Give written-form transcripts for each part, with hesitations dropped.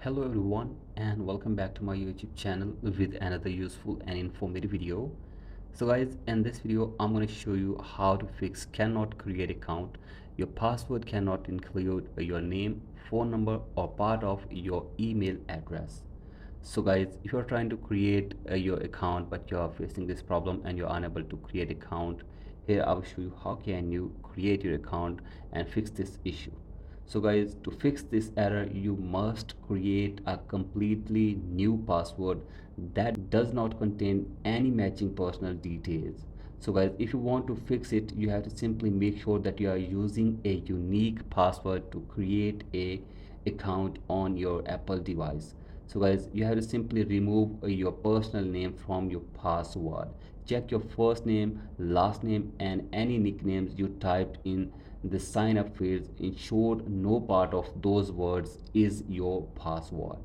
Hello everyone and welcome back to my YouTube channel with another useful and informative video. So guys, in this video I'm going to show you how to fix cannot create account. Your password cannot include your name, phone number or part of your email address. So guys, if you're trying to create your account but you're facing this problem and you're unable to create account, here I will show you how can you create your account and fix this issue. So guys, to fix this error you must create a completely new password that does not contain any matching personal details. So guys, if you want to fix it, you have to simply make sure that you are using a unique password to create a account on your Apple device. So guys, you have to simply remove your personal name from your password. Check your first name, last name and any nicknames you typed in the sign up fields. Ensure no part of those words is your password.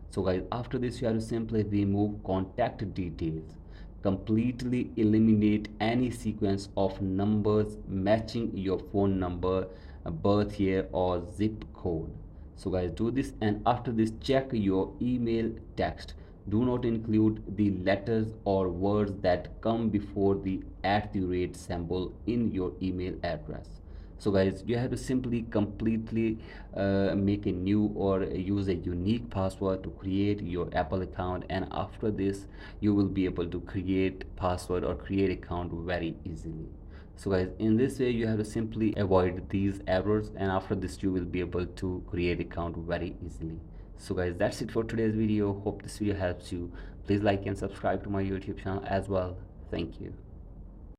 So guys, after this you have to simply remove contact details. Completely eliminate any sequence of numbers matching your phone number, birth year or zip code. So guys, do this, and after this check your email text. Do not include the letters or words that come before the @ symbol in your email address. So guys, you have to simply completely make a new or use a unique password to create your Apple account, and after this you will be able to create password or create account very easily. So guys, in this way you have to simply avoid these errors, and after this you will be able to create account very easily. So guys, that's it for today's video. Hope this video helps you. Please like and subscribe to my YouTube channel as well. Thank you.